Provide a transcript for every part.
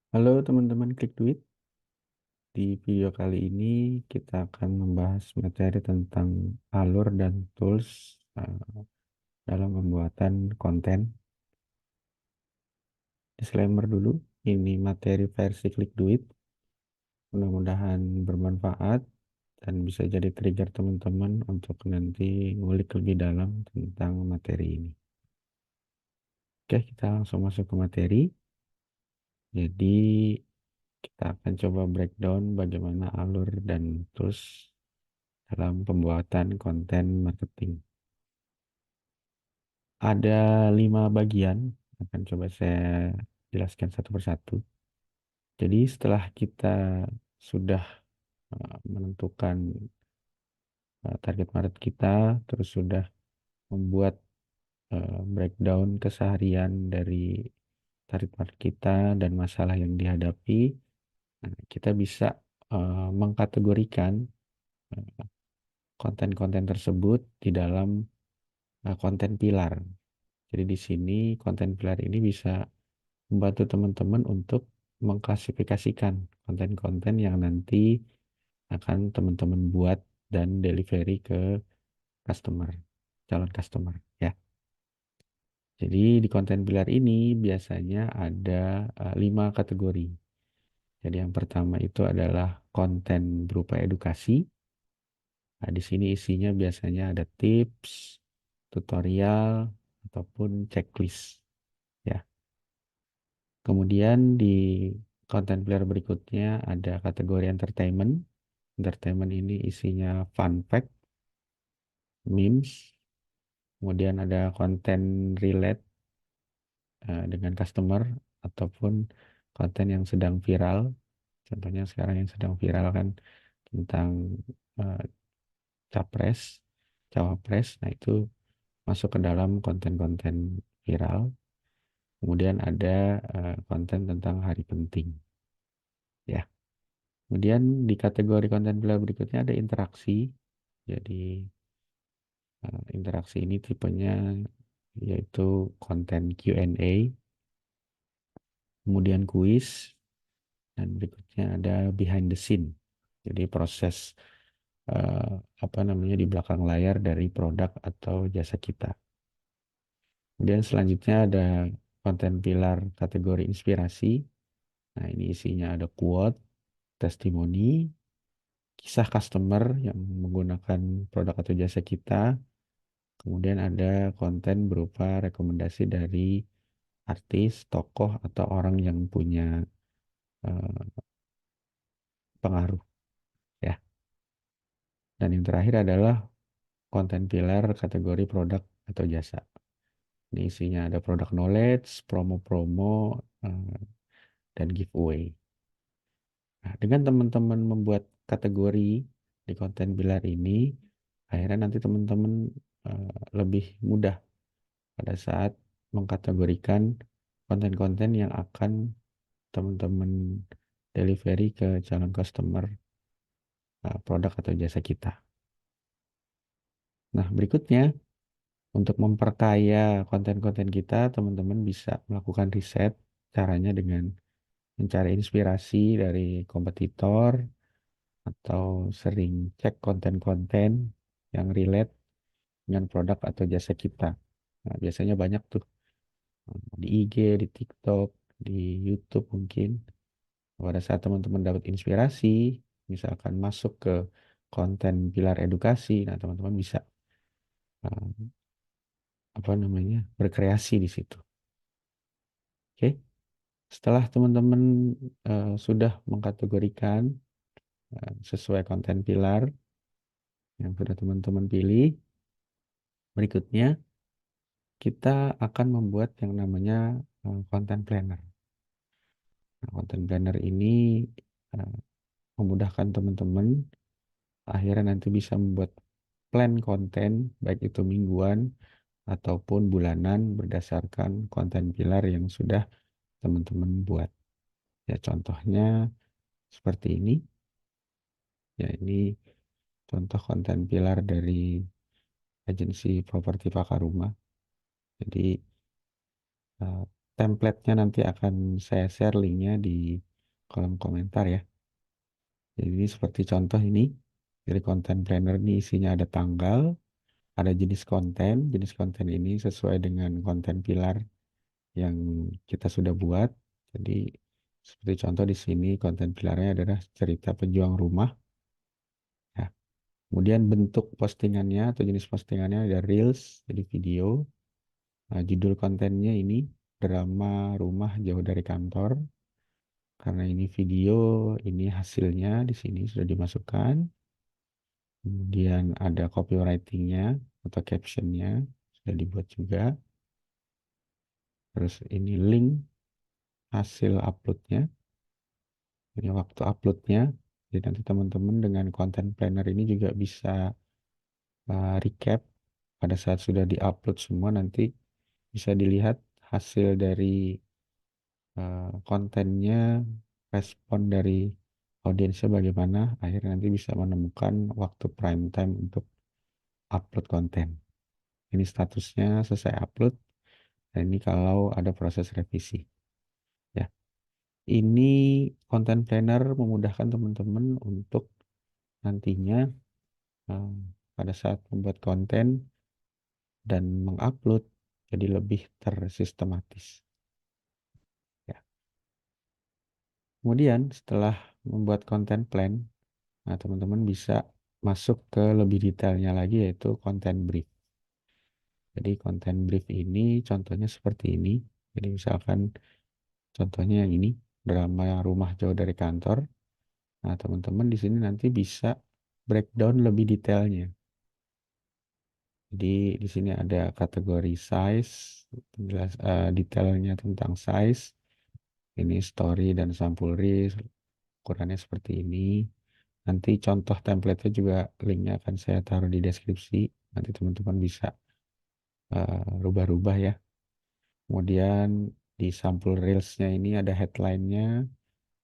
Halo teman-teman Klik Duit. Di video kali ini kita akan membahas materi tentang alur dan tools dalam pembuatan konten. Disclaimer dulu, ini materi versi Klik Duit. Mudah-mudahan bermanfaat dan bisa jadi trigger teman-teman untuk nanti ngulik lebih dalam tentang materi ini. Oke, kita langsung masuk ke materi. Jadi kita akan coba breakdown bagaimana alur dan tools dalam pembuatan konten marketing. Ada 5 bagian, akan coba saya jelaskan satu persatu. Jadi setelah kita sudah menentukan target market kita, terus sudah membuat breakdown keseharian dari target market kita dan masalah yang dihadapi, kita bisa mengkategorikan konten-konten tersebut di dalam konten pilar. Jadi di sini konten pilar ini bisa membantu teman-teman untuk mengklasifikasikan konten-konten yang nanti akan teman-teman buat dan delivery ke customer, calon customer ya. Jadi di konten pilar ini biasanya ada 5 kategori. Jadi yang pertama itu adalah konten berupa edukasi. Nah, di sini isinya biasanya ada tips, tutorial, ataupun checklist ya. Kemudian di konten player berikutnya ada kategori entertainment. Entertainment ini isinya fun fact, memes, kemudian ada konten relate dengan customer ataupun konten yang sedang viral. Contohnya sekarang yang sedang viral kan tentang eh, capres, cawapres. Nah itu masuk ke dalam konten-konten viral. Kemudian ada konten tentang hari penting. Ya. Kemudian di kategori konten pilar berikutnya ada interaksi. Jadi interaksi ini tipenya yaitu konten Q&A, kemudian kuis, dan berikutnya ada behind the scene. Jadi proses eh, apa namanya di belakang layar dari produk atau jasa kita. Kemudian selanjutnya ada konten pilar kategori inspirasi. Nah, ini isinya ada quote, testimoni, kisah customer yang menggunakan produk atau jasa kita. Kemudian ada konten berupa rekomendasi dari artis, tokoh, atau orang yang punya eh, pengaruh ya. Dan yang terakhir adalah konten pilar kategori produk atau jasa. Ini isinya ada produk knowledge, promo-promo, eh, dan giveaway. Nah, dengan teman-teman membuat kategori di konten pilar ini, akhirnya nanti teman-teman lebih mudah pada saat mengkategorikan konten-konten yang akan teman-teman delivery ke calon customer produk atau jasa kita. Nah, berikutnya untuk memperkaya konten-konten kita, teman-teman bisa melakukan riset. Caranya dengan mencari inspirasi dari kompetitor atau sering cek konten-konten yang relate dengan produk atau jasa kita. Nah, biasanya banyak tuh di IG, di TikTok, di YouTube mungkin. Pada saat teman-teman dapat inspirasi, misalkan masuk ke konten pilar edukasi, nah teman-teman bisa uh, apa namanya berkreasi di situ. Oke, setelah teman-teman sudah mengkategorikan sesuai konten pilar yang sudah teman-teman pilih, berikutnya kita akan membuat yang namanya content planner. Nah, content planner ini uh, memudahkan teman-teman akhirnya nanti bisa membuat plan konten baik itu mingguan ataupun bulanan berdasarkan konten pilar yang sudah teman-teman buat. Ya contohnya seperti ini. Ya ini contoh konten pilar dari agensi properti Pakaruma. Jadi Template-nya nanti akan saya share linknya di kolom komentar ya. Jadi ini seperti contoh ini. Jadi content planner ini isinya ada tanggal, ada jenis konten. Jenis konten ini sesuai dengan konten pilar yang kita sudah buat. Jadi seperti contoh di sini konten pilarnya adalah cerita pejuang rumah. Ya. Kemudian bentuk postingannya atau jenis postingannya ada reels, jadi video. Nah, judul kontennya ini drama rumah jauh dari kantor. Karena ini video, ini hasilnya di sini sudah dimasukkan. Kemudian ada copywritingnya atau captionnya sudah dibuat juga. Terus ini link hasil uploadnya, ini waktu uploadnya. Jadi nanti teman-teman dengan content planner ini juga bisa recap pada saat sudah diupload semua nanti bisa dilihat hasil dari kontennya, respon dari audiensnya bagaimana. Akhirnya nanti bisa menemukan waktu prime time untuk upload konten. Ini statusnya selesai upload. Dan ini kalau ada proses revisi. Ya, ini content planner memudahkan teman-teman untuk nantinya eh, pada saat membuat konten dan mengupload jadi lebih tersistematis. Ya. Kemudian setelah membuat konten plan, nah teman-teman bisa masuk ke lebih detailnya lagi yaitu konten brief. Jadi konten brief ini contohnya seperti ini. Jadi misalkan contohnya yang ini drama rumah jauh dari kantor. Nah, teman-teman di sini nanti bisa breakdown lebih detailnya. Jadi di sini ada kategori size, detailnya tentang size. Ini story dan sampul reels, ukurannya seperti ini. Nanti contoh template-nya juga linknya akan saya taruh di deskripsi. Nanti teman-teman bisa rubah-rubah ya. Kemudian di sampul reelsnya ini ada headline-nya.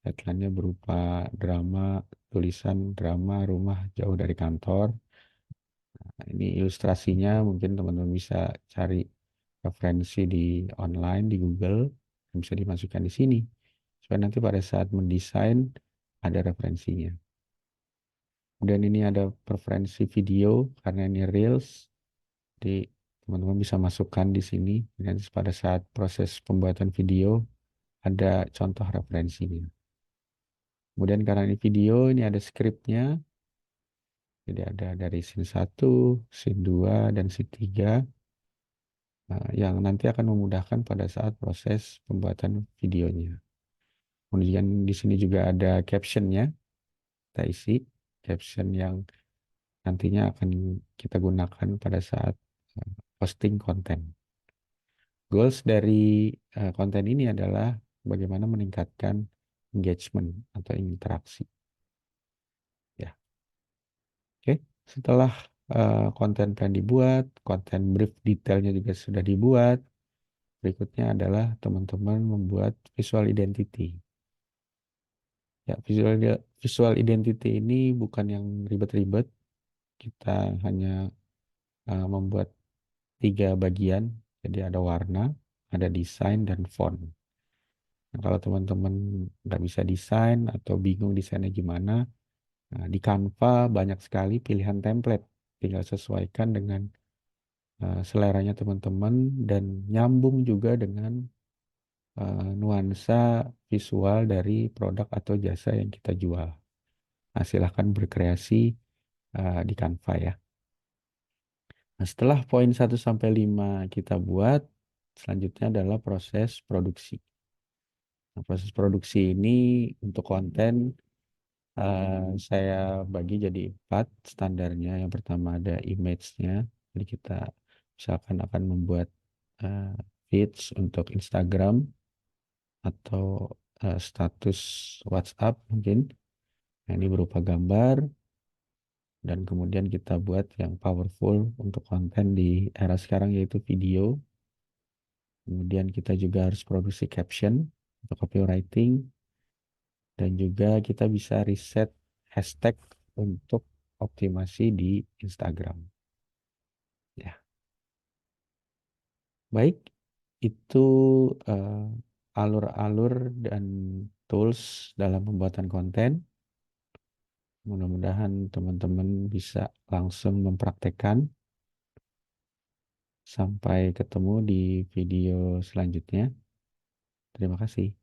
Headline-nya berupa drama, tulisan drama rumah jauh dari kantor. Nah, ini ilustrasinya mungkin teman-teman bisa cari referensi di online, di Google, yang bisa dimasukkan di sini. Supaya nanti pada saat mendesain ada referensinya. Kemudian ini ada preferensi video, karena ini Reels. Jadi teman-teman bisa masukkan di sini. Dan pada saat proses pembuatan video, ada contoh referensinya. Kemudian karena ini video, ini ada skripnya. Jadi ada dari scene 1, scene 2, dan scene 3. Yang nanti akan memudahkan pada saat proses pembuatan videonya. Kemudian di sini juga ada captionnya, kita isi caption yang nantinya akan kita gunakan pada saat posting konten. Goals dari konten ini adalah bagaimana meningkatkan engagement atau interaksi. Ya, oke. Setelah konten plan dibuat, konten brief detailnya juga sudah dibuat. Berikutnya adalah teman-teman membuat visual identity. Ya, visual identity ini bukan yang ribet-ribet. Kita hanya membuat 3 bagian. Jadi ada warna, ada desain, dan font. Nah, kalau teman-teman nggak bisa desain atau bingung desainnya gimana, nah, di Canva banyak sekali pilihan template. Tinggal sesuaikan dengan seleranya teman-teman dan nyambung juga dengan nuansa visual dari produk atau jasa yang kita jual. Nah, silahkan berkreasi di Canva ya. Nah, setelah poin 1 sampai 5 kita buat, selanjutnya adalah proses produksi. Nah, proses produksi ini untuk konten saya bagi jadi 4 standarnya. Yang pertama ada image-nya. Jadi kita misalkan akan membuat eh, feeds untuk Instagram atau status WhatsApp mungkin. Nah, ini berupa gambar dan kemudian kita buat yang powerful untuk konten di era sekarang yaitu video. Kemudian kita juga harus produksi caption untuk copywriting dan juga kita bisa riset hashtag untuk optimasi di Instagram. Ya, baik. itu eh, alur-alur dan tools dalam pembuatan konten. Mudah-mudahan teman-teman bisa langsung mempraktekkan. Sampai ketemu di video selanjutnya. Terima kasih.